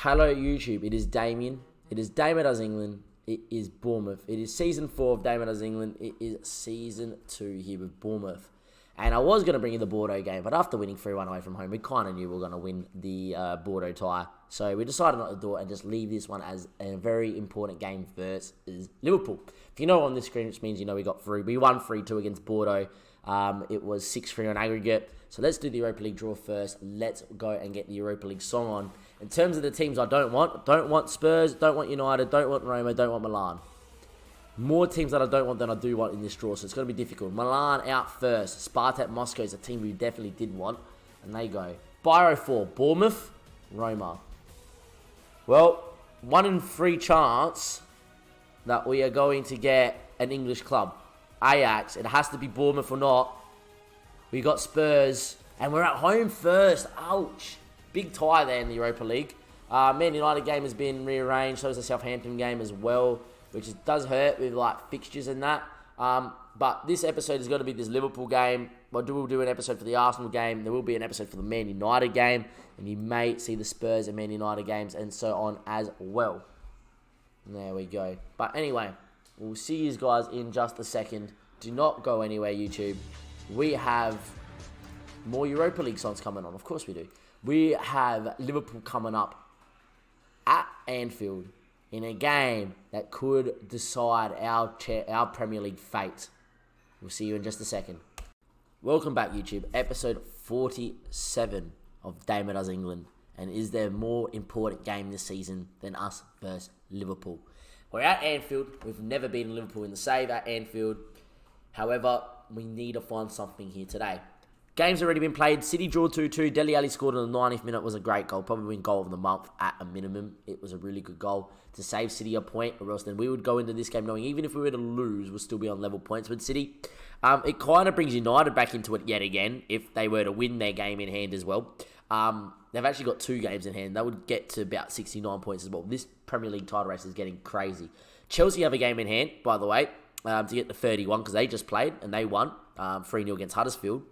Hello YouTube, it is Damien. It is Damien Does England. It is Bournemouth. It is season 4 of Damien Does England. It is season 2 here with Bournemouth. And I was going to bring you the Bordeaux game, but after winning 3-1 away from home, we kind of knew we were going to win the Bordeaux tie. So we decided not to do it and just leave this one as a very important game versus Liverpool. If you know on this screen, which means you know we got through. We won 3-2 against Bordeaux. It was 6-3 on aggregate. So let's do the Europa League draw first. Let's go and get the Europa League song on. In terms of the teams I don't want Spurs, don't want United, don't want Roma, don't want Milan. More teams that I don't want than I do want in this draw, so it's going to be difficult. Milan out first. Spartak Moscow is a team we definitely did want. And they go. Biro 4, Bournemouth, Roma. Well, 1 in 3 chance that we are going to get an English club. Ajax, it has to be Bournemouth or not. We got Spurs, and we're at home first. Ouch. Big tie there in the Europa League. Man United game has been rearranged, so is the Southampton game as well, which does hurt with like fixtures and that. But this episode is going to be this Liverpool game. We'll do an episode for the Arsenal game. There will be an episode for the Man United game, and you may see the Spurs and Man United games and so on as well. There we go. But anyway, we'll see you guys in just a second. Do not go anywhere, YouTube. We have more Europa League songs coming on. Of course we do. We have Liverpool coming up at Anfield in a game that could decide our Premier League fate. We'll see you in just a second. Welcome back, YouTube. Episode 47 of Damien Does England. And is there a more important game this season than us versus Liverpool? We're at Anfield. We've never beaten Liverpool in the save at Anfield. However, we need to find something here today. Game's already been played. City drew 2-2. Dele Alli scored in the 90th minute. Was a great goal. Probably goal of the month at a minimum. It was a really good goal to save City a point, or else then we would go into this game knowing even if we were to lose, we'll still be on level points with City. It kind of brings United back into it yet again if they were to win their game in hand as well. They've actually got 2 games in hand. They would get to about 69 points as well. This Premier League title race is getting crazy. Chelsea have a game in hand, by the way, to get to 31 because they just played and they won 3-0 against Huddersfield.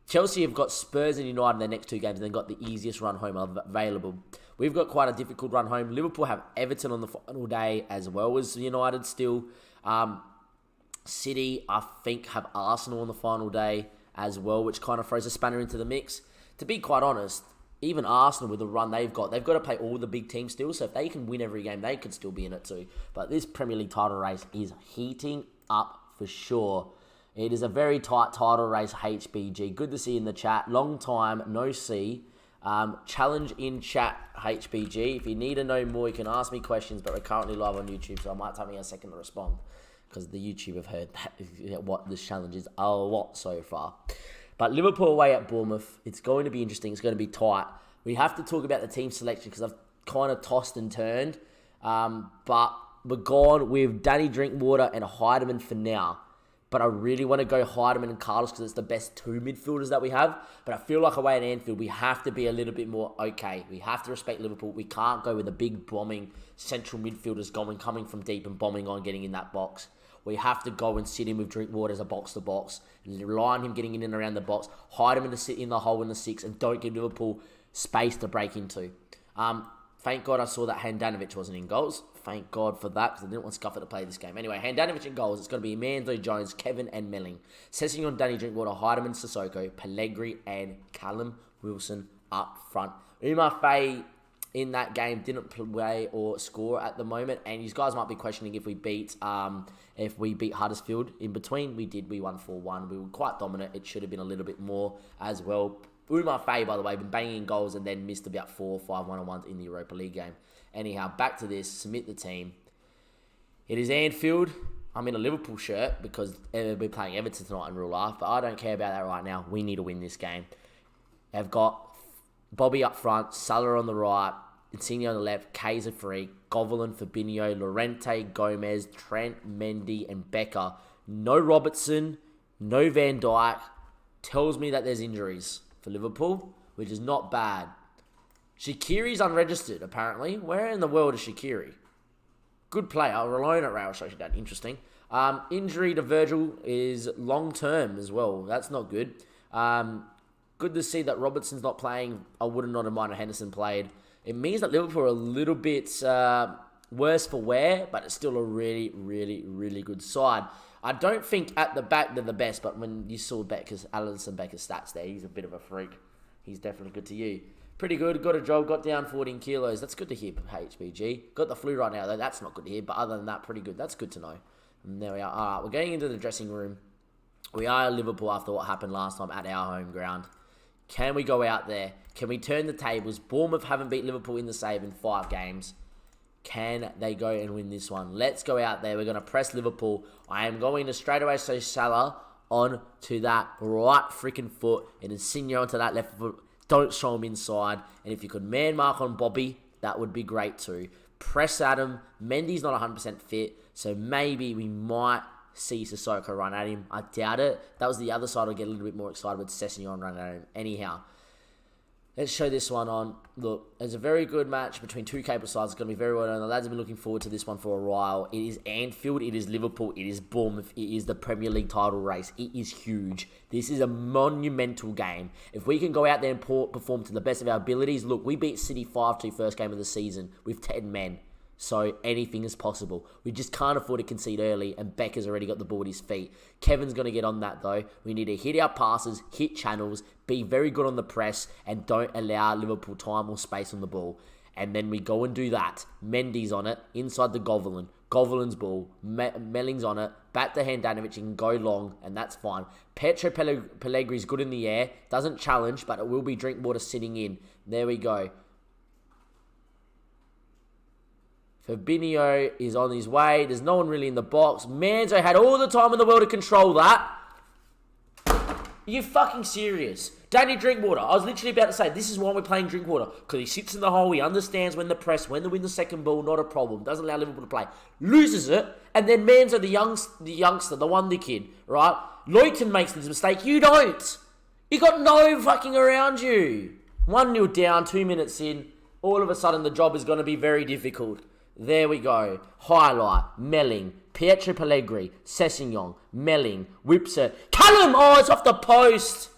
Chelsea have got Spurs and United in their next 2 games and then got the easiest run home available. We've got quite a difficult run home. Liverpool have Everton on the final day as well as United still. City, I think, have Arsenal on the final day as well, which kind of throws a spanner into the mix. To be quite honest, even Arsenal with the run they've got to play all the big teams still. So if they can win every game, they could still be in it too. But this Premier League title race is heating up for sure. It is a very tight title race, HBG. Good to see you in the chat. Long time no see. Challenge in chat, HBG. If you need to know more, you can ask me questions, but we're currently live on YouTube, so I might take me a second to respond because the YouTube have heard that, what this challenge is a lot so far. But Liverpool away at Bournemouth. It's going to be interesting. It's going to be tight. We have to talk about the team selection because I've kind of tossed and turned. But we're gone with Danny Drinkwater and Heidemann for now. But I really want to go Heidemann and Carlos because it's the best 2 midfielders that we have. But I feel like away at Anfield, we have to be a little bit more okay. We have to respect Liverpool. We can't go with the big bombing central midfielders coming from deep and bombing on, getting in that box. We have to go and sit in with Drinkwater as a box-to-box. Rely on him getting in and around the box. Heidemann to sit in the hole in the 6 and don't give Liverpool space to break into. Thank God I saw that Handanovic wasn't in goals. Thank God for that, because I didn't want Scuffer to play this game. Anyway, Handanovic in goals. It's going to be Mando, Jones, Kevin, and Melling. Sessegnon, Danny Drinkwater, Heidemann, Sissoko, Pellegrini, and Callum Wilson up front. Umar Faye in that game didn't play or score at the moment, and you guys might be questioning if we beat Huddersfield in between. We did. We won 4-1. We were quite dominant. It should have been a little bit more as well. Umar Faye, by the way, been banging in goals and then missed about 4 or 5 one-on-ones in the Europa League game. Anyhow, back to this. Submit the team. It is Anfield. I'm in a Liverpool shirt because we're playing Everton tonight in real life, but I don't care about that right now. We need to win this game. They've got Bobby up front, Salah on the right, Insigne on the left, Kaiser free, Govelin, Fabinho, Llorente, Gomez, Trent, Mendy, and Becker. No Robertson, no Van Dijk. Tells me that there's injuries for Liverpool, which is not bad. Shaqiri's unregistered, apparently. Where in the world is Shaqiri? Good player. Alone at Real Sociedad. Interesting. Injury to Virgil is long-term as well. That's not good. Good to see that Robertson's not playing. I would have not have minded Henderson played. It means that Liverpool are a little bit worse for wear, but it's still a really, really, really good side. I don't think at the back they're the best, but when you saw Alisson Becker's stats there, he's a bit of a freak. He's definitely good to you. Pretty good. Got a job. Got down 14 kilos. That's good to hear, HBG. Got the flu right now, though. That's not good to hear. But other than that, pretty good. That's good to know. And there we are. All right, we're going into the dressing room. We are Liverpool after what happened last time at our home ground. Can we go out there? Can we turn the tables? Bournemouth haven't beat Liverpool in the save in 5 games. Can they go and win this one? Let's go out there. We're going to press Liverpool. I am going to straight away show Salah on to that right freaking foot and Insigne onto that left foot. Don't show him inside. And if you could man mark on Bobby, that would be great too. Press at him. Mendy's not 100% fit, so maybe we might see Sissoko run at him. I doubt it. That was the other side. I'll get a little bit more excited with Sessegnon running at him. Anyhow, let's show this one on. Look, it's a very good match between two capable sides. It's going to be very well done. The lads have been looking forward to this one for a while. It is Anfield. It is Liverpool. It is Bournemouth. It is the Premier League title race. It is huge. This is a monumental game. If we can go out there and perform to the best of our abilities, look, we beat City 5-2 first game of the season with 10 men. So anything is possible. We just can't afford to concede early, and Becker's already got the ball at his feet. Kevin's going to get on that, though. We need to hit our passes, hit channels, be very good on the press, and don't allow Liverpool time or space on the ball. And then we go and do that. Mendy's on it, inside the Govolin. Govolin's ball. Melling's on it. Back to Handanovic, he can go long, and that's fine. Pietro Pellegri's good in the air. Doesn't challenge, but it will be Drinkwater sitting in. There we go. Fabinho is on his way. There's no one really in the box. Manzo had all the time in the world to control that. Are you fucking serious? Danny Drinkwater. I was literally about to say, this is why we're playing Drinkwater. Because he sits in the hole. He understands when to press, when to win the second ball. Not a problem. Doesn't allow Liverpool to play. Loses it. And then Manzo, the youngster, the wonder kid, right? Luyton makes this mistake. You don't. You got no fucking around you. 1-0 down, 2 minutes in. All of a sudden, the job is going to be very difficult. There we go. Highlight. Melling. Pietro Pellegrini. Sessegnon. Melling. Whips it. Callum! Oh, it's off the post.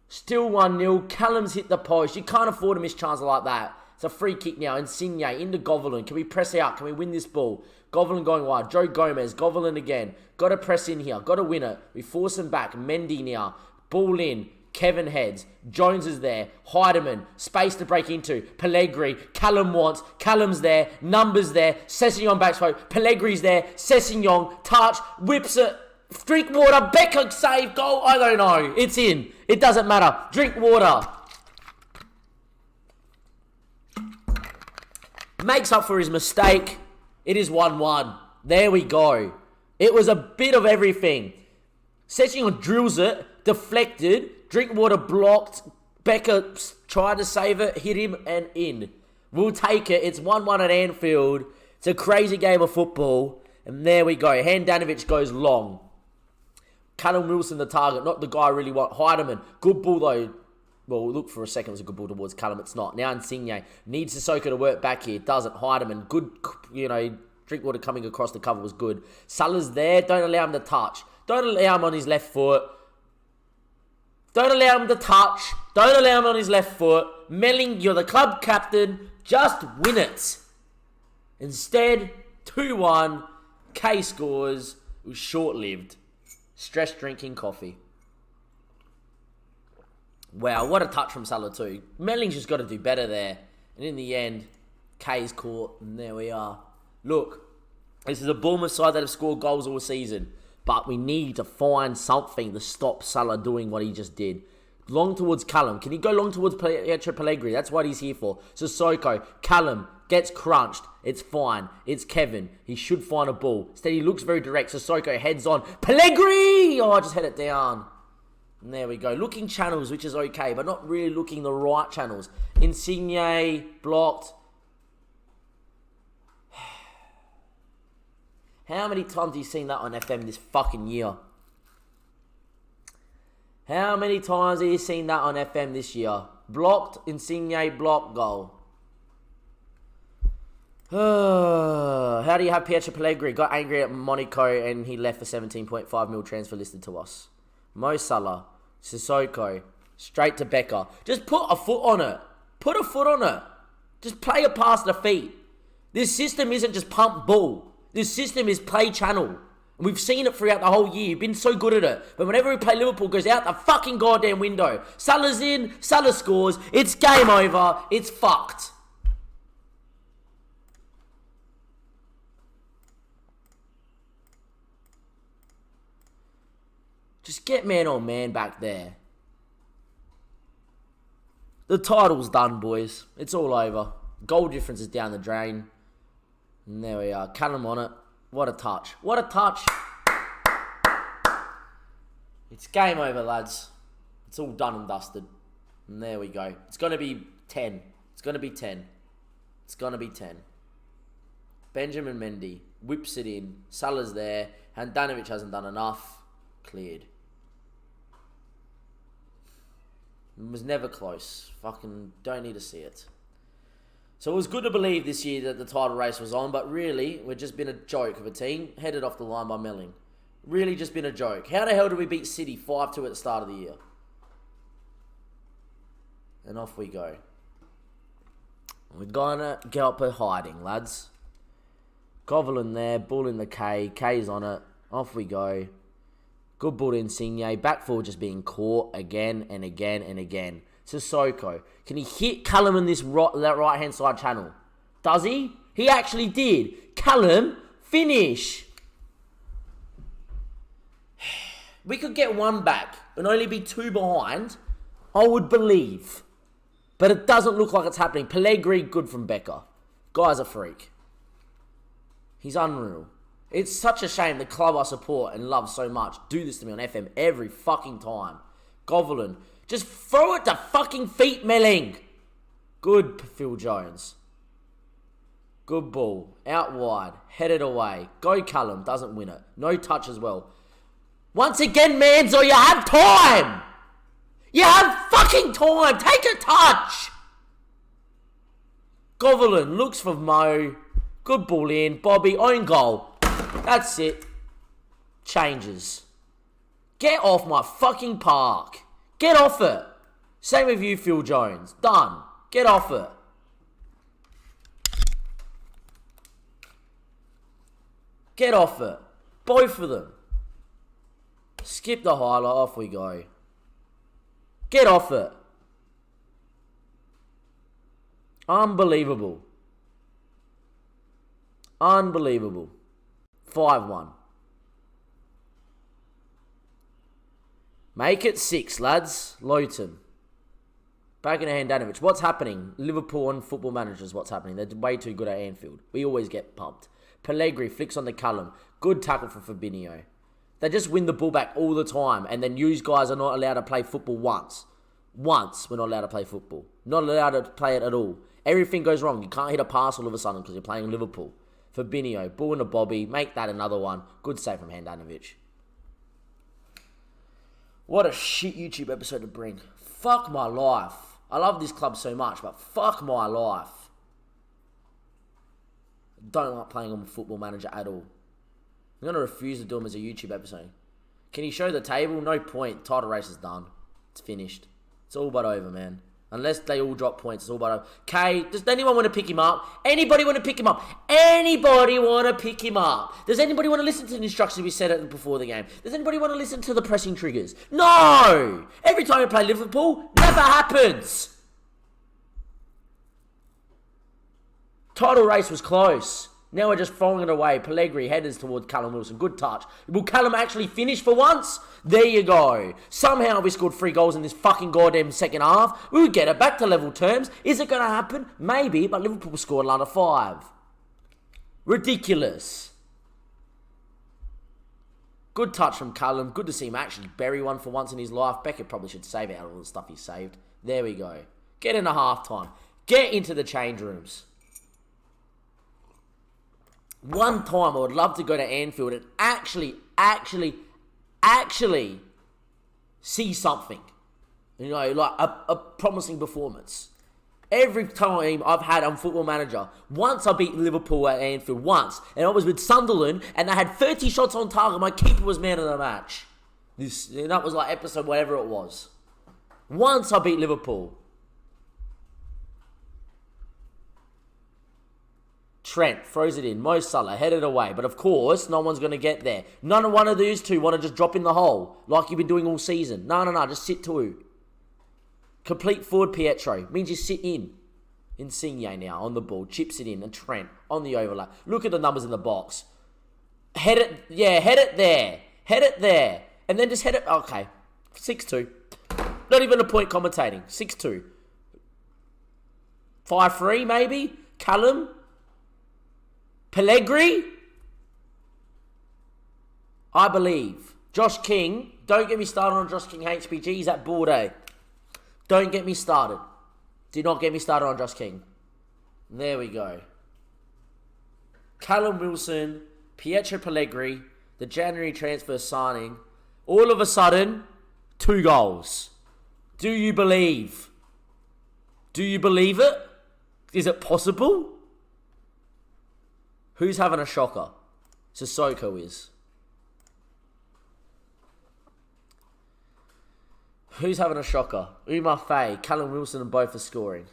Still 1-0. Callum's hit the post. You can't afford to miss chances like that. It's a free kick now. Insigne into Govolin. Can we press out? Can we win this ball? Govolin going wide. Joe Gomez. Govolin again. Got to press in here. Got to win it. We force him back. Mendy now. Ball in. Kevin heads. Jones is there. Heidemann. Space to break into. Pellegrini. Callum wants. Callum's there. Numbers there. Sessegnon backstroke. Pellegrini's there. Sessegnon. Touch. Whips it. Drinkwater. Becker save. Goal. I don't know. It's in. It doesn't matter. Drinkwater. Makes up for his mistake. It is 1-1. There we go. It was a bit of everything. Sessegnon drills it. Deflected. Drinkwater blocked. Becker tried to save it. Hit him and in. We'll take it. It's 1-1 at Anfield. It's a crazy game of football. And there we go. Handanovic goes long. Callum Wilson the target. Not the guy I really want. Heidemann. Good ball though. Well, look for a second. It was a good ball towards Callum. It's not. Now Insigne. Needs Sissoko to work back here. Doesn't. Heidemann. Good, Drinkwater coming across the cover was good. Salah's there. Don't allow him to touch. Don't allow him on his left foot. Don't allow him to touch. Don't allow him on his left foot. Melling, you're the club captain. Just win it. Instead, 2-1. K scores. It was short-lived. Stress drinking coffee. Wow, what a touch from Salah too. Melling's just got to do better there. And in the end, K's caught. And there we are. Look, this is a Bournemouth side that have scored goals all season. But we need to find something to stop Salah doing what he just did. Long towards Callum. Can he go long towards Pietro Pellegrini? That's what he's here for. Sissoko. Callum gets crunched. It's fine. It's Kevin. He should find a ball. Instead, he looks very direct. Sissoko heads on. Pellegrini! Oh, I just had it down. And there we go. Looking channels, which is okay, but not really looking the right channels. Insigne blocked. How many times have you seen that on FM this fucking year? How many times have you seen that on FM this year? Blocked, Insigne, blocked, goal. How do you have Pietro Pellegrini? Got angry at Monaco and he left for 17.5 mil transfer listed to us. Mo Salah, Sissoko, Straight to Becker. Just put a foot on it. Put a foot on it. Just play it past the feet. This system isn't just pump ball. This system is play channel. And we've seen it throughout the whole year. You've been so good at it. But whenever we play Liverpool, it goes out the fucking goddamn window. Salah's in. Salah scores. It's game over. It's fucked. Just get man on man back there. The title's done, boys. It's all over. Goal difference is down the drain. And there we are. Callum on it. What a touch. What a touch. It's game over, lads. It's all done and dusted. And there we go. It's going to be 10. It's going to be 10. It's going to be 10. Benjamin Mendy whips it in. Salah's there. Handanovic hasn't done enough. Cleared. It was never close. Fucking don't need to see it. So it was good to believe this year that the title race was on, but really, we've just been a joke of a team, headed off the line by Melling. Really just been a joke. How the hell did we beat City 5-2 at the start of the year? And off we go. We're gonna get up at hiding, lads. Govelin there, ball in the K. K's on it. Off we go. Good ball to Insigne. Back forward just being caught again and again and again. Sissoko. Can he hit Callum in that right-hand side channel? Does he? He actually did. Callum, finish. We could get one back and only be 2 behind. I would believe. But it doesn't look like it's happening. Pellegrini, good from Becker. Guy's a freak. He's unreal. It's such a shame the club I support and love so much do this to me on FM every fucking time. Govelin. Just throw it to fucking feet, Melling. Good, Phil Jones. Good ball. Out wide. Headed away. Go Callum. Doesn't win it. No touch as well. Once again, Manzo, you have time. You have fucking time. Take a touch. Govelin looks for Mo. Good ball in. Bobby, own goal. That's it. Changes. Get off my fucking park. Get off it. Same with you, Phil Jones. Done. Get off it. Get off it. Both of them. Skip the highlight. Off we go. Get off it. Unbelievable. Unbelievable. 5-1. Make it 6, lads. Lowton. Back in Handanovic. What's happening? Liverpool and Football Managers, what's happening? They're way too good at Anfield. We always get pumped. Pellegrini flicks on the Callum. Good tackle for Fabinho. They just win the ball back all the time, and then you guys are not allowed to play football once. Once, we're not allowed to play football. Not allowed to play it at all. Everything goes wrong. You can't hit a pass all of a sudden because you're playing Liverpool. Fabinho, ball into Bobby. Make that another one. Good save from Handanovic. What a shit YouTube episode to bring. Fuck my life. I love this club so much, but fuck my life. Don't like playing on Football Manager at all. I'm going to refuse to do them as a YouTube episode. Can you show the table? No point. Title race is done. It's finished. It's all but over, man. Unless they all drop points, it's all but over. Okay, does anyone want to pick him up? Anybody want to pick him up? Anybody want to pick him up? Does anybody want to listen to the instructions we said it before the game? Does anybody want to listen to the pressing triggers? No! Every time we play Liverpool, never happens. Title race was close. Now we're just throwing it away. Pellegrini headers towards Callum Wilson. Good touch. Will Callum actually finish for once? There you go. Somehow we scored 3 goals in this fucking goddamn second half. We would get it back to level terms. Is it going to happen? Maybe, but Liverpool scored another 5. Ridiculous. Good touch from Callum. Good to see him actually bury one for once in his life. Beckett probably should save out all the stuff he saved. There we go. Get into halftime. Get into the change rooms. One time I would love to go to Anfield and actually see something. You know, like a promising performance. Every time I've had on Football Manager, once I beat Liverpool at Anfield, once, and I was with Sunderland, and they had 30 shots on target, my keeper was man of the match. That was like episode whatever it was. Once I beat Liverpool. Trent throws it in. Mo Salah headed away. But of course, no one's going to get there. None of one of these two want to just drop in the hole like you've been doing all season. No. Just sit to. Complete forward Pietro. Means you sit in. Insigne now on the ball. Chips it in. And Trent on the overlap. Look at the numbers in the box. Head it. Yeah, head it there. Head it there. And then just head it. Okay. 6-2. Not even a point commentating. 6-2. 5-3 maybe. Callum. Pellegrini? I believe. Josh King. Don't get me started on Josh King HBG. He's at Bordeaux. Don't get me started. Do not get me started on Josh King. There we go. Callum Wilson. Pietro Pellegrini. The January transfer signing. All of a sudden, 2 goals. Do you believe? Do you believe it? Is it possible? Who's having a shocker? Sissoko is. Who's having a shocker? Umar Faye, Callum Wilson and both are scoring.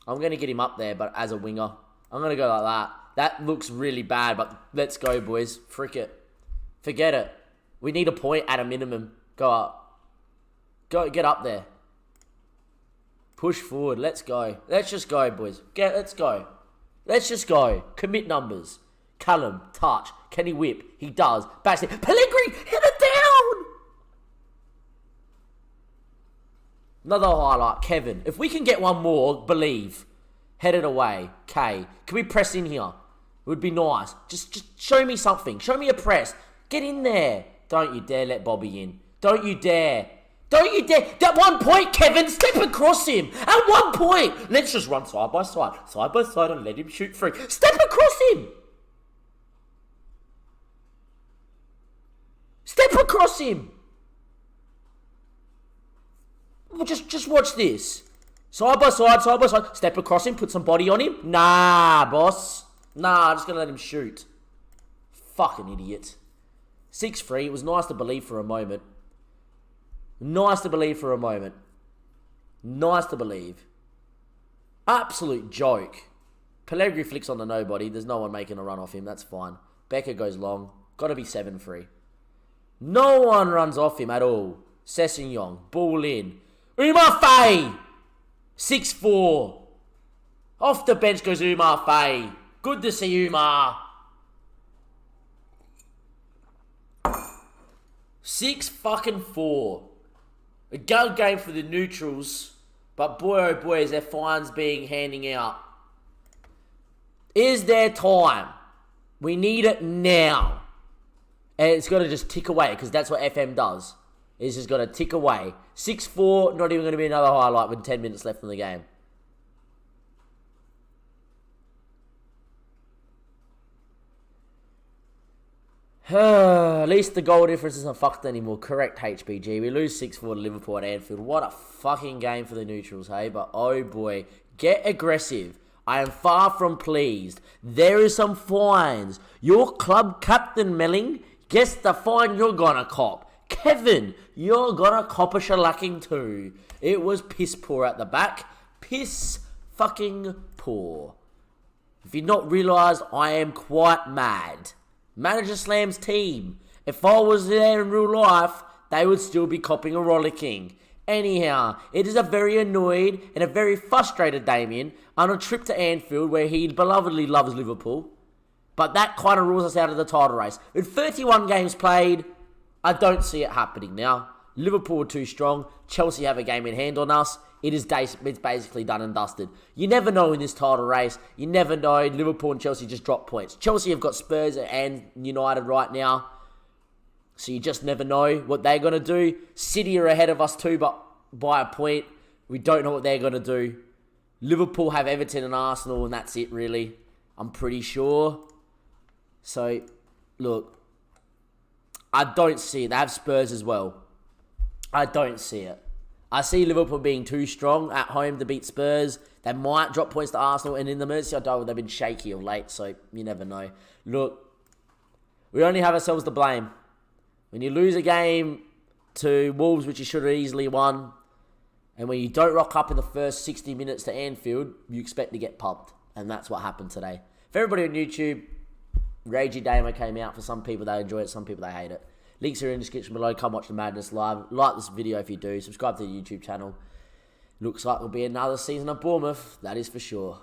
I'm going to get him up there, but as a winger. I'm going to go like that. That looks really bad, but let's go, boys. Frick it. Forget it. We need a point at a minimum. Go up. Go, get up there. Push forward. Let's go. Let's just go, boys. Let's go. Let's just go. Commit numbers. Callum, touch. Can he whip? He does. Back it. Pellegrini, hit it down! Another highlight. Kevin. If we can get one more, believe. Head it away. K. Can we press in here? It would be nice. Just show me something. Show me a press. Get in there. Don't you dare let Bobby in. Don't you dare. Don't you dare. At one point, Kevin, step across him. At one point. Let's just run side by side. Side by side and let him shoot free. Step across him. Step across him. Well, just watch this. Side by side, side by side. Step across him, put some body on him. Nah, boss. Nah, I'm just going to let him shoot. Fucking idiot. 6-3. It was nice to believe for a moment. Nice to believe for a moment. Nice to believe. Absolute joke. Pellegrini flicks on the nobody. There's no one making a run off him. That's fine. Becker goes long. Got to be 7-3. No one runs off him at all. Sessegnon. Ball in. Umar Faye. 6-4. Off the bench goes Umar Faye. Good to see Umar. 6-4. A good game for the neutrals. But boy oh boy is there fines being handing out. Is there time? We need it now. And it's got to just tick away because that's what FM does. It's just got to tick away. 6-4, not even going to be another highlight with 10 minutes left in the game. At least the goal difference isn't fucked anymore. Correct, HBG. We lose 6-4 to Liverpool at Anfield. What a fucking game for the neutrals, hey? But oh boy, get aggressive. I am far from pleased. There is some fines. Your club captain, Melling, guess the fine you're gonna cop. Kevin, you're gonna cop a shellacking too. It was piss poor at the back. Piss fucking poor. If you've not realised, I am quite mad. Manager slams team. If I was there in real life, they would still be copping a rollicking. Anyhow, it is a very annoyed and a very frustrated Damien on a trip to Anfield where he belovedly loves Liverpool. But that kind of rules us out of the title race. With 31 games played, I don't see it happening now. Liverpool are too strong. Chelsea have a game in hand on us. It's basically done and dusted. You never know in this title race. You never know. Liverpool and Chelsea just drop points. Chelsea have got Spurs and United right now. So you just never know what they're going to do. City are ahead of us too, but by a point. We don't know what they're going to do. Liverpool have Everton and Arsenal, and that's it really. I'm pretty sure. So, look. I don't see it. They have Spurs as well. I don't see it. I see Liverpool being too strong at home to beat Spurs. They might drop points to Arsenal. And in the Merseyside Derby, they've been shaky of late. So, you never know. Look, we only have ourselves to blame. When you lose a game to Wolves, which you should have easily won. And when you don't rock up in the first 60 minutes to Anfield, you expect to get pumped. And that's what happened today. For everybody on YouTube, Ragey DAMMO came out. For some people, they enjoy it. Some people, they hate it. Links are in the description below. Come watch the madness live. Like this video if you do. Subscribe to the YouTube channel. Looks like it'll be another season of Bournemouth. That is for sure.